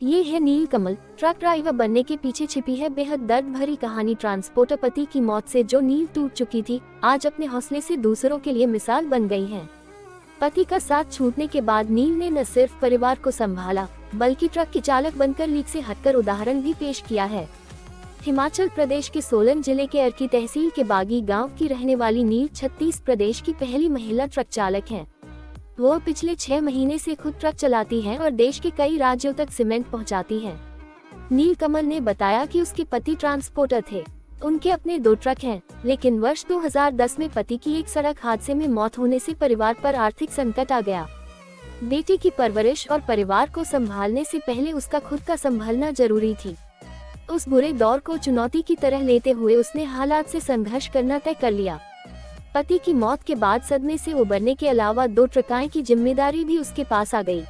ये है नीलकमल। Truck driver बनने के पीछे छिपी है बेहद दर्द भरी कहानी। ट्रांसपोर्टर पति की मौत से जो नील टूट चुकी थी, आज अपने हौसले से दूसरों के लिए मिसाल बन गई है। पति का साथ छूटने के बाद नील ने न सिर्फ परिवार को संभाला, बल्कि ट्रक की चालक बनकर लीक से हटकर उदाहरण भी पेश किया है। हिमाचल प्रदेश के सोलन जिले के अर्की तहसील के बागी गाँव की रहने वाली नील छत्तीस प्रदेश की पहली महिला ट्रक चालक है। वो पिछले 6 महीने से खुद ट्रक चलाती हैं और देश के कई राज्यों तक सीमेंट पहुंचाती हैं। नीलकमल ने बताया कि उसके पति ट्रांसपोर्टर थे। उनके अपने 2 ट्रक हैं, लेकिन वर्ष 2010 में पति की एक सड़क हादसे में मौत होने से परिवार पर आर्थिक संकट आ गया। बेटी की परवरिश और परिवार को संभालने से पहले उसका खुद का संभलना जरूरी थी। उस बुरे दौर को चुनौती की तरह लेते हुए उसने हालात से संघर्ष करना तय कर लिया। पति की मौत के बाद सदमे से उबरने के अलावा 2 ट्रकों की जिम्मेदारी भी उसके पास आ गई।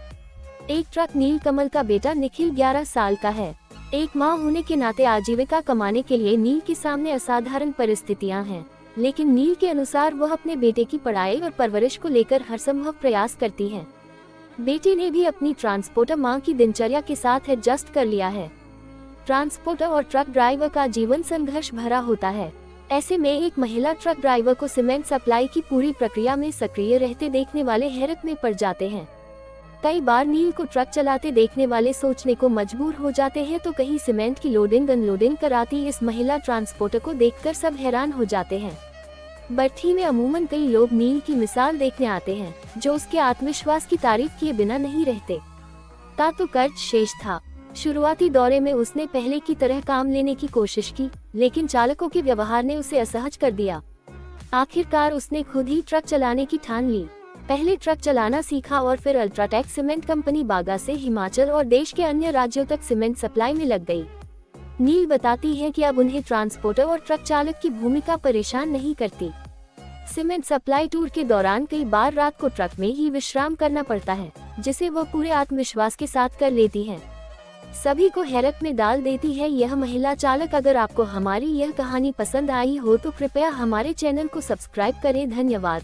एक ट्रक नीलकमल का बेटा निखिल 11 साल का है। एक मां होने के नाते आजीविका कमाने के लिए नील के सामने असाधारण परिस्थितियां हैं, लेकिन नील के अनुसार वह अपने बेटे की पढ़ाई और परवरिश को लेकर हर संभव प्रयास करती है। बेटी ने भी अपनी ट्रांसपोर्टर मां की दिनचर्या के साथ एडजस्ट कर लिया है। ट्रांसपोर्टर और ट्रक ड्राइवर का जीवन संघर्ष भरा होता है। ऐसे में एक महिला ट्रक ड्राइवर को सीमेंट सप्लाई की पूरी प्रक्रिया में सक्रिय रहते देखने वाले हैरत में पड़ जाते हैं। कई बार नील को ट्रक चलाते देखने वाले सोचने को मजबूर हो जाते हैं तो कहीं सीमेंट की लोडिंग अनलोडिंग कराती इस महिला ट्रांसपोर्टर को देखकर सब हैरान हो जाते हैं। बरठी में अमूमन कई लोग नील की मिसाल देखने आते हैं, जो उसके आत्मविश्वास की तारीफ किए बिना नहीं रहते। का तो कर्ज शेष था। शुरुआती दौरे में उसने पहले की तरह काम लेने की कोशिश की, लेकिन चालकों के व्यवहार ने उसे असहज कर दिया। आखिरकार उसने खुद ही ट्रक चलाने की ठान ली। पहले ट्रक चलाना सीखा और फिर अल्ट्राटेक सीमेंट कंपनी बागा से हिमाचल और देश के अन्य राज्यों तक सीमेंट सप्लाई में लग गई। नील बताती है कि अब उन्हें ट्रांसपोर्टर और ट्रक चालक की भूमिका परेशान नहीं करती। सीमेंट सप्लाई टूर के दौरान कई बार रात को ट्रक में ही विश्राम करना पड़ता है, जिसे वह पूरे आत्मविश्वास के साथ कर लेती है। सभी को हैरत में डाल देती है यह महिला चालक। अगर आपको हमारी यह कहानी पसंद आई हो तो कृपया हमारे चैनल को सब्सक्राइब करें। धन्यवाद।